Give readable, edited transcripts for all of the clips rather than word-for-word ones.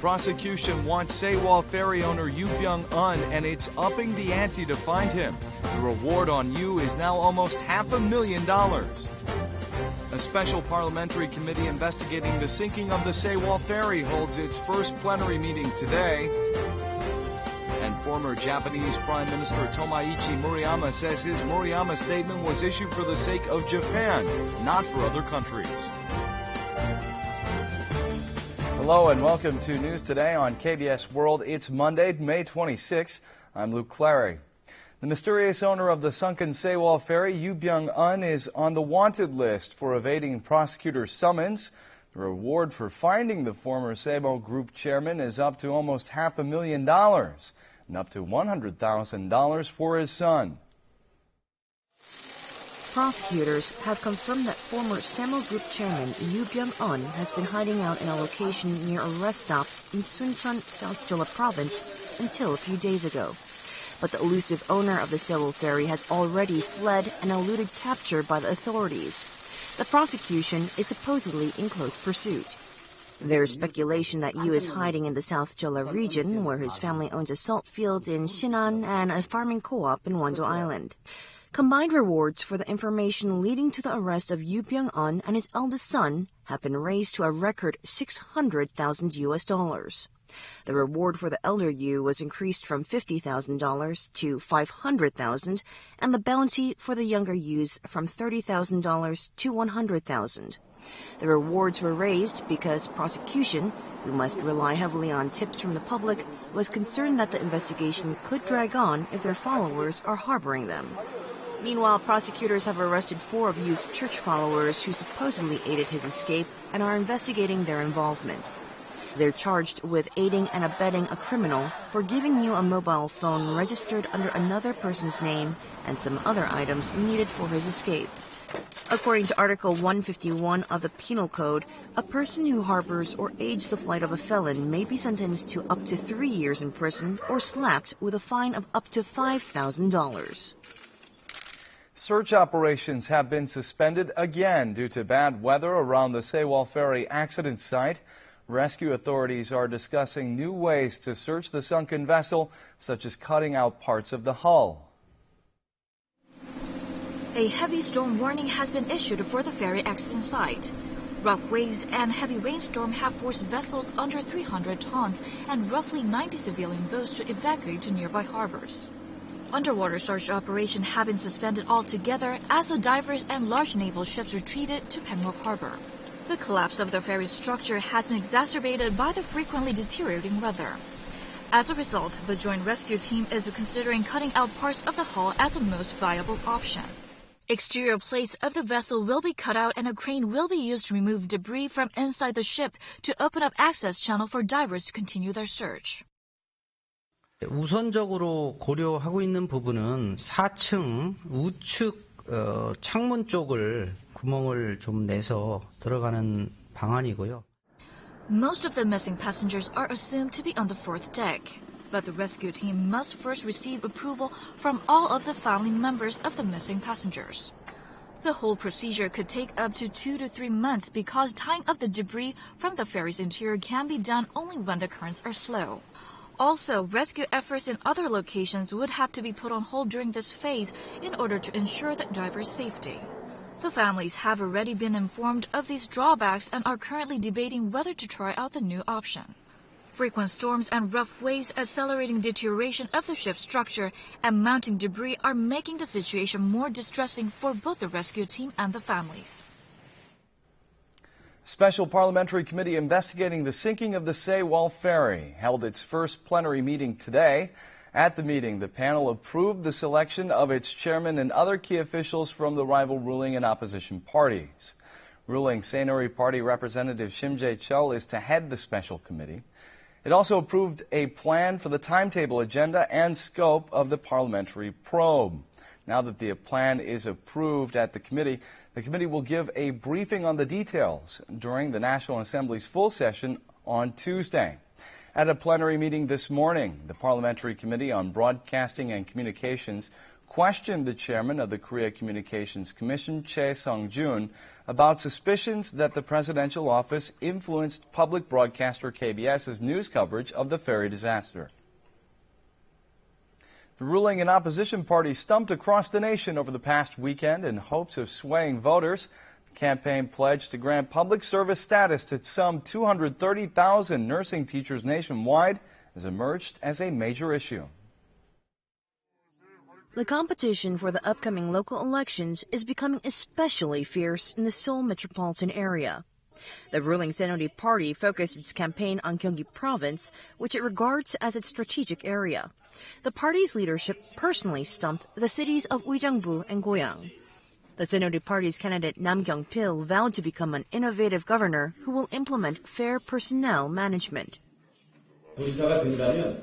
prosecution wants Sewol ferry owner Yoo Byung-eon, and it's upping the ante to find him. The reward on Yoo is now almost $500,000. A special parliamentary committee investigating the sinking of the Sewol ferry holds its first plenary meeting today. And former Japanese Prime Minister Tomoichi Murayama says his Murayama statement was issued for the sake of Japan, not for other countries. Hello and welcome to News Today on KBS World. It's Monday, May 26. I'm Luke Clary. The mysterious owner of the sunken Sewol ferry, Yoo Byung-eon, is on the wanted list for evading prosecutors' summons. The reward for finding the former Semo Group Chairman is up to almost $500,000 and up to $100,000 for his son. Prosecutors have confirmed that former Semo Group Chairman Yoo Byung-eon has been hiding out in a location near a rest stop in Suncheon, South Jeolla Province until a few days ago. But the elusive owner of the Sewol ferry has already fled and eluded capture by the authorities. The prosecution is supposedly in close pursuit. There is speculation that Yoo is hiding in the South Jeolla region, where his family owns a salt field in Sinan and a farming co-op in Wando Island. Combined rewards for the information leading to the arrest of Yoo Byung-eon and his eldest son have been raised to a record $600,000. The reward for the elder Yoo was increased from $50,000 to $500,000, and the bounty for the younger Yoos from $30,000 to $100,000. The rewards were raised because prosecution, who must rely heavily on tips from the public, was concerned that the investigation could drag on if their followers are harboring them. Meanwhile, prosecutors have arrested 4 of Yoo's church followers who supposedly aided his escape and are investigating their involvement. They're charged with aiding and abetting a criminal for giving Yoo a mobile phone registered under another person's name and some other items needed for his escape. According to Article 151 of the Penal Code, a person who harbors or aids the flight of a felon may be sentenced to up to 3 years in prison or slapped with a fine of up to $5,000. Search operations have been suspended again due to bad weather around the Sewol ferry accident site. Rescue authorities are discussing new ways to search the sunken vessel, such as cutting out parts of the hull. A heavy storm warning has been issued for the ferry accident site. Rough waves and heavy rainstorm have forced vessels under 300 tons and roughly 90 civilian boats to evacuate to nearby harbors. Underwater search operations have been suspended altogether as the divers and large naval ships retreated to Penal Harbor. The collapse of the ferry's structure has been exacerbated by the frequently deteriorating weather. As a result, the joint rescue team is considering cutting out parts of the hull as the most viable option. Exterior plates of the vessel will be cut out and a crane will be used to remove debris from inside the ship to open up access channel for divers to continue their search. 우선적으로 고려하고 있는 부분은 4층 우측 창문 쪽을 구멍을 좀 내서 들어가는 방안이고요. Most of the missing passengers are assumed to be on the 4th deck, but the rescue team must first receive approval from all of the family members of the missing passengers. The whole procedure could take up to 2 to 3 months because tying up the debris from the ferry's interior can be done only when the currents are slow. Also, rescue efforts in other locations would have to be put on hold during this phase in order to ensure the divers' safety. The families have already been informed of these drawbacks and are currently debating whether to try out the new option. Frequent storms and rough waves accelerating deterioration of the ship's structure and mounting debris are making the situation more distressing for both the rescue team and the families. Special parliamentary committee investigating the sinking of the Sewol ferry held its first plenary meeting today. At the meeting, the panel approved the selection of its chairman and other key officials from the rival ruling and opposition parties. Ruling Saenuri Party Representative Shim Jae-chul is to head the special committee. It also approved a plan for the timetable, agenda, and scope of the parliamentary probe. Now that the plan is approved at the committee will give a briefing on the details during the National Assembly's full session on Tuesday. At a plenary meeting this morning, the Parliamentary Committee on Broadcasting and Communications questioned the chairman of the Korea Communications Commission, Choi Sung-jun, about suspicions that the presidential office influenced public broadcaster KBS's news coverage of the ferry disaster. The ruling and opposition parties stumped across the nation over the past weekend in hopes of swaying voters. The campaign pledged to grant public service status to some 230,000 nursing teachers nationwide has emerged as a major issue. The competition for the upcoming local elections is becoming especially fierce in the Seoul metropolitan area. The ruling Seno party focused its campaign on Gyeonggi Province, which it regards as its strategic area. The party's leadership personally stumped the cities of Uijeongbu and Goyang. The Seno party's candidate Nam Kyung-pil vowed to become an innovative governor who will implement fair personnel management. 도지사가 된다면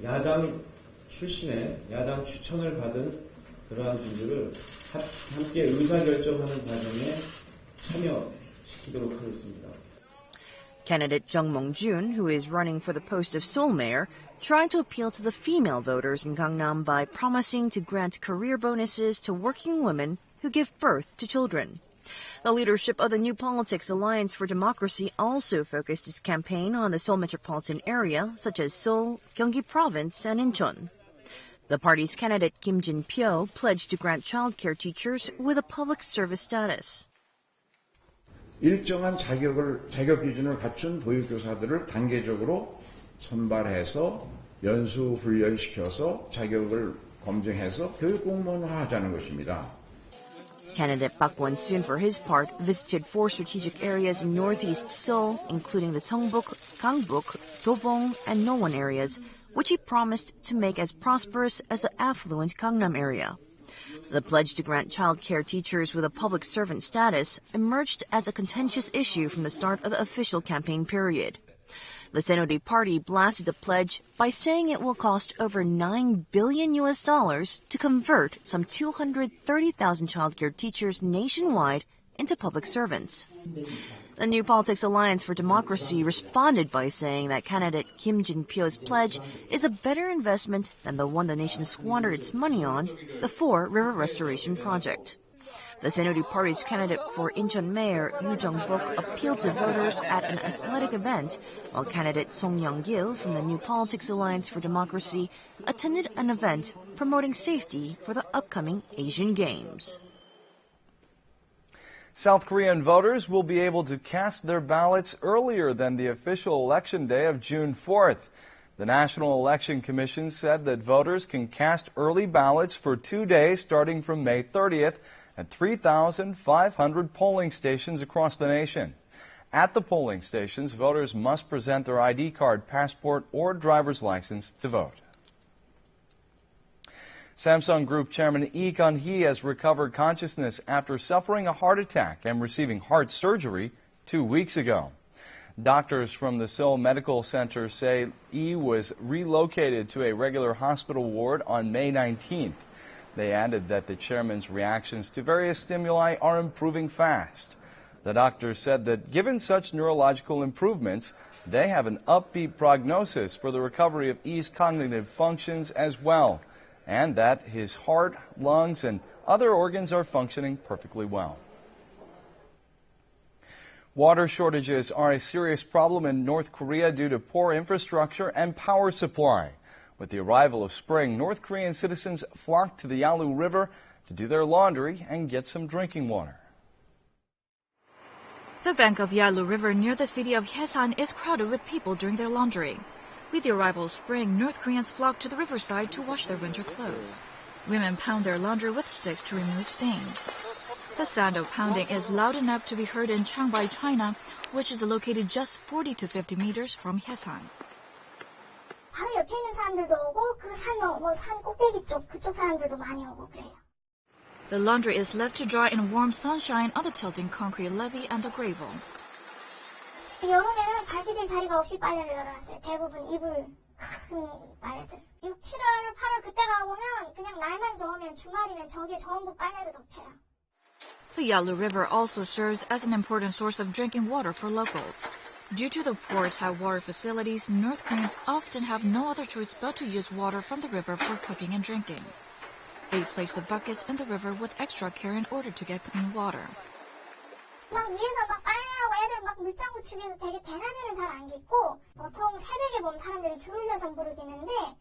야당 출신의 야당 추천을 받은 그러한 분들을 함께 의사결정하는 과정에 참여시키도록 하겠습니다. Candidate Jung Mong-jun, who is running for the post of Seoul mayor, tried to appeal to the female voters in Gangnam by promising to grant career bonuses to working women who give birth to children. The leadership of the New Politics Alliance for Democracy also focused its campaign on the Seoul metropolitan area, such as Seoul, Gyeonggi Province, and Incheon. The party's candidate Kim Jin-pyo pledged to grant child care teachers with a public service status. 일정한 자격 기준을 갖춘 보육교사들을 단계적으로 선발해서 연수 훈련시켜서 자격을 검증해서 교육 공무원화하자는 것입니다. Candidate Park Won-soon, for his part, visited 4 strategic areas in northeast Seoul, including the Seongbuk, Gangbuk, Dobong, and Nowon areas, which he promised to make as prosperous as the affluent Gangnam area. The pledge to grant child care teachers with a public servant status emerged as a contentious issue from the start of the official campaign period. The Seno party blasted the pledge by saying it will cost over $9 billion to convert some 230,000 childcare teachers nationwide into public servants. The New Politics Alliance for Democracy responded by saying that candidate Kim Jin-pyo's pledge is a better investment than the one the nation squandered its money on, the 4 River Restoration Project. The Seno party's candidate for Incheon Mayor Yoo Jung-bok appealed to voters at an athletic event, while candidate Song Young-gil from the New Politics Alliance for Democracy attended an event promoting safety for the upcoming Asian Games. South Korean voters will be able to cast their ballots earlier than the official election day of June 4th. The National Election Commission said that voters can cast early ballots for 2 days starting from May 30th at 3,500 polling stations across the nation. At the polling stations, voters must present their ID card, passport, or driver's license to vote. Samsung Group Chairman Lee Gun-hee has recovered consciousness after suffering a heart attack and receiving heart surgery 2 weeks ago. Doctors from the Seoul Medical Center say Lee was relocated to a regular hospital ward on May 19th. They added that the chairman's reactions to various stimuli are improving fast. The doctors said that given such neurological improvements, they have an upbeat prognosis for the recovery of Lee's cognitive functions as well, and that his heart, lungs, and other organs are functioning perfectly well. Water shortages are a serious problem in North Korea due to poor infrastructure and power supply. With the arrival of spring, North Korean citizens flocked to the Yalu River to do their laundry and get some drinking water. The bank of Yalu River near the city of Hyesan is crowded with people doing their laundry. With the arrival of spring, North Koreans flock to the riverside to wash their winter clothes. Women pound their laundry with sticks to remove stains. The sound of pounding is loud enough to be heard in Changbai, China, which is located just 40 to 50 meters from Hyesan. 바로 옆에 있는 사람들도 오고 그 산 꼭대기 쪽 그쪽 사람들도 많이 오고 그래요. The laundry is left to dry in warm sunshine on the tilting concrete levee and the gravel. 여름에는 발디딜 자리가 없이 빨래를 널어놨어요. 대부분 이불 큰 빨래들. 6, 7월, 8월 그때가 오면 그냥 날만 좋으면 주말이면 저게 전부 빨래로 덮여요. The Yalu River also serves as an important source of drinking water for locals. Due to the poor tap water facilities, North Koreans often have no other choice but to use water from the river for cooking and drinking. They place the buckets in the river with extra care in order to get clean water. 막 위에서 막 빨래하고 애들 막 물장구 치기 위해서 되게 대낮에는 잘 안 깃고 보통 새벽에 보면 사람들이 줄을 여서 물을 기는데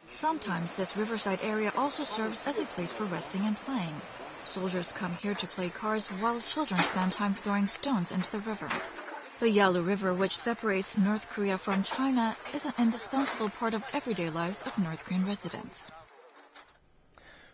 Sometimes this riverside area also serves as a place for resting and playing. Soldiers come here to play cards while children spend time throwing stones into the river. The Yalu River, which separates North Korea from China, is an indispensable part of everyday lives of North Korean residents.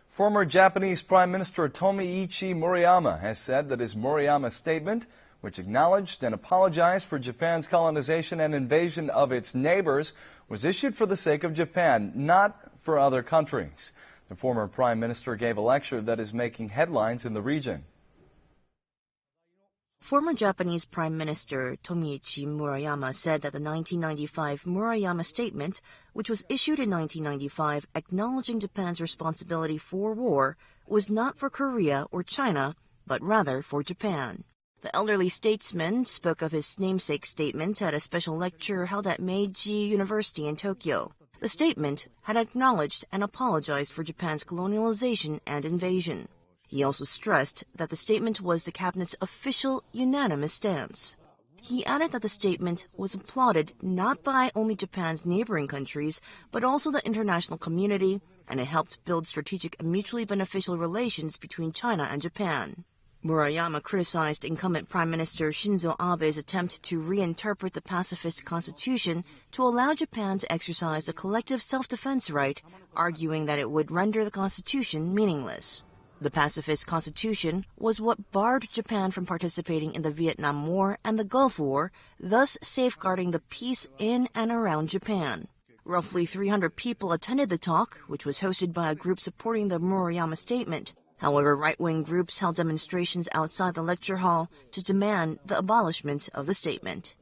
Former Japanese Prime Minister Tomoichi Murayama has said that his Murayama statement, which acknowledged and apologized for Japan's colonization and invasion of its neighbors, was issued for the sake of Japan, not for other countries. The former Prime Minister gave a lecture that is making headlines in the region. Former Japanese Prime Minister Tomoichi Murayama said that the 1995 Murayama Statement, which was issued in 1995 acknowledging Japan's responsibility for war, was not for Korea or China, but rather for Japan. The elderly statesman spoke of his namesake statement at a special lecture held at Meiji University in Tokyo. The statement had acknowledged and apologized for Japan's colonialization and invasion. He also stressed that the statement was the cabinet's official unanimous stance. He added that the statement was applauded not by only Japan's neighboring countries, but also the international community, and it helped build strategic and mutually beneficial relations between China and Japan. Murayama criticized incumbent Prime Minister Shinzo Abe's attempt to reinterpret the pacifist constitution to allow Japan to exercise the collective self-defense right, arguing that it would render the constitution meaningless. The pacifist constitution was what barred Japan from participating in the Vietnam War and the Gulf War, thus safeguarding the peace in and around Japan. Roughly 300 people attended the talk, which was hosted by a group supporting the Murayama Statement. However, right-wing groups held demonstrations outside the lecture hall to demand the abolishment of the statement.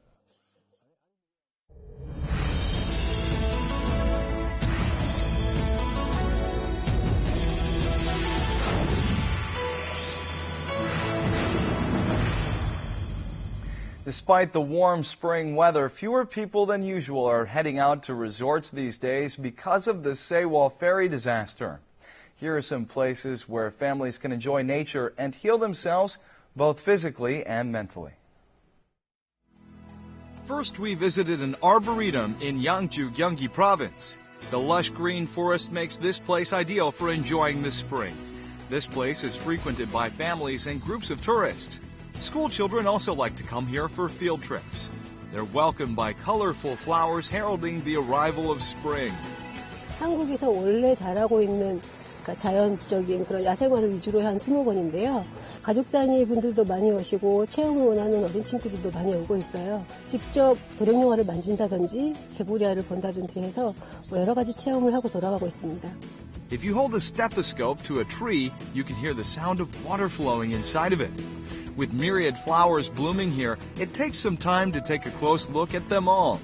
Despite the warm spring weather, fewer people than usual are heading out to resorts these days because of the Sewol ferry disaster. Here are some places where families can enjoy nature and heal themselves both physically and mentally. First, we visited an arboretum in Yeongju, Gyeonggi Province. The lush green forest makes this place ideal for enjoying the spring. This place is frequented by families and groups of tourists. School children also like to come here for field trips. They're welcomed by colorful flowers heralding the arrival of spring. 한국에서 원래 자라고 있는 자연적인 그런 야생화를 위주로 한 수목원인데요. 가족 단위 분들도 많이 오시고 체험을 원하는 어린 친구들도 많이 오고 있어요. 직접 도룡뇽아를 만진다든지 개구리알을 본다든지 해서 여러 가지 체험을 하고 돌아가고 있습니다. If you hold a stethoscope to a tree, you can hear the sound of water flowing inside of it. With myriad flowers blooming here, it takes some time to take a close look at them all.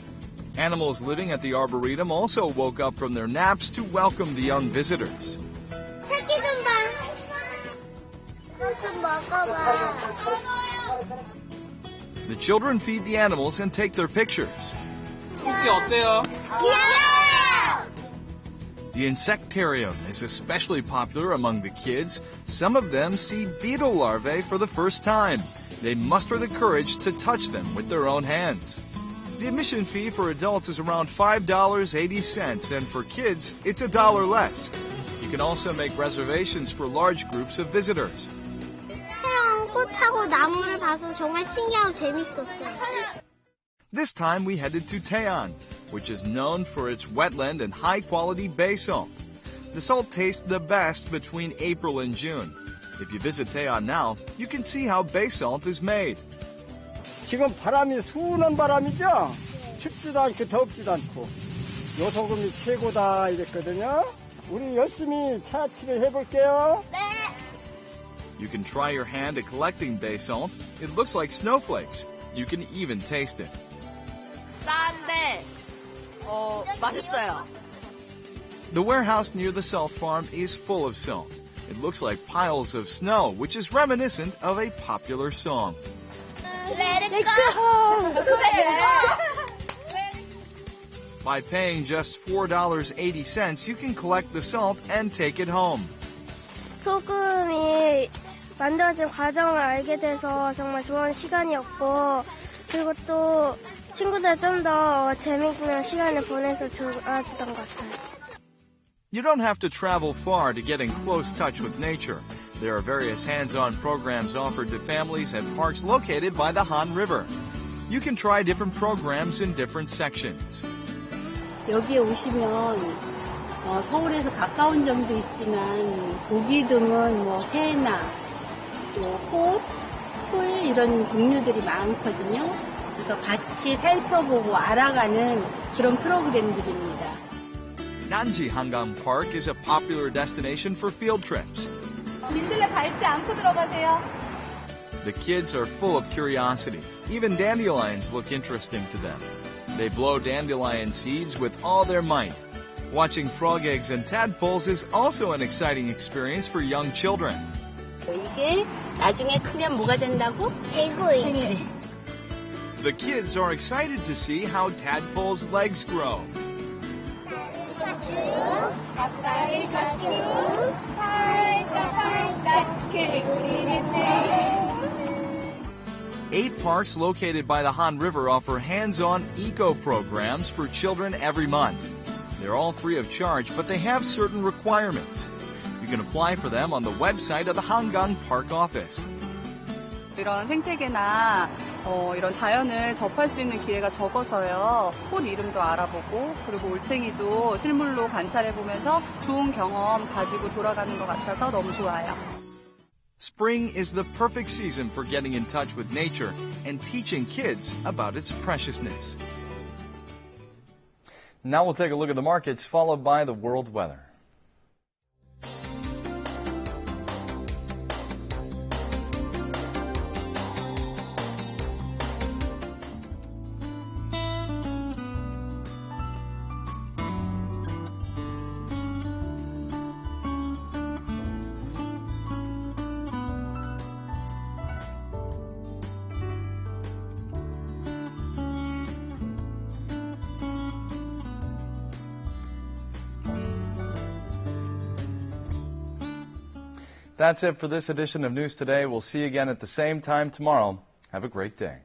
Animals living at the Arboretum also woke up from their naps to welcome the young visitors. 새끼 좀 봐. 좀 먹어봐. The children feed the animals and take their pictures. 귀여워. The insectarium is especially popular among the kids. Some of them see beetle larvae for the first time. They muster the courage to touch them with their own hands. The admission fee for adults is around $5.80, and for kids, it's $1 less. You can also make reservations for large groups of visitors. 새로운 꽃하고 나무를 봐서 정말 신기하고 재밌었어요. This time we headed to Taean, which is known for its wetland and high-quality bay salt. The salt tastes the best between April and June. If you visit Taean now, you can see how bay salt is made. 지금 바람이 순한 바람이죠? 춥지도 않고 덥지도 않고 요소금이 최고다 이랬거든요. 우리 열심히 차치를 해볼게요. 네. You can try your hand at collecting bay salt. It looks like snowflakes. You can even taste it. 싼데 맛있어요. The warehouse near the salt farm is full of salt. It looks like piles of snow, which is reminiscent of a popular song. Let it go. By paying just $4.80, you can collect the salt and take it home. 소금이 만들어진 과정을 알게 돼서 정말 좋은 시간이었고, 그리고 또 친구들 좀 더 재밌는 시간을 보내서 좋았던 것 같아요. You don't have to travel far to get in close touch with nature. There are various hands-on programs offered to families at parks located by the Han River. You can try different programs in different sections. 여기에 오시면 서울에서 가까운 점도 있지만 고기 등은 새나 또 꽃, 풀 이런 종류들이 많거든요. 그래서 같이 살펴보고 알아가는 그런 프로그램들입니다. Nanji Hangang Park is a popular destination for field trips. 민들레 밟지 않고 들어가세요. The kids are full of curiosity. Even dandelions look interesting to them. They blow dandelion seeds with all their might. Watching frog eggs and tadpoles is also an exciting experience for young children. 이게 나중에 크면 뭐가 된다고? 개구이. The kids are excited to see how tadpoles' legs grow. 8 parks located by the Han River offer hands-on eco programs for children every month. They're all free of charge, but they have certain requirements. You can apply for them on the website of the Hangang Park office. 이런 생태계나 이런 자연을 접할 수 있는 기회가 적어서요. 꽃 이름도 알아보고 그리고 올챙이도 실물로 관찰해보면서 좋은 경험 가지고 돌아가는 것 같아서 너무 좋아요. Spring is the perfect season for getting in touch with nature and teaching kids about its preciousness. Now we'll take a look at the markets, followed by the world weather. That's it for this edition of News Today. We'll see you again at the same time tomorrow. Have a great day.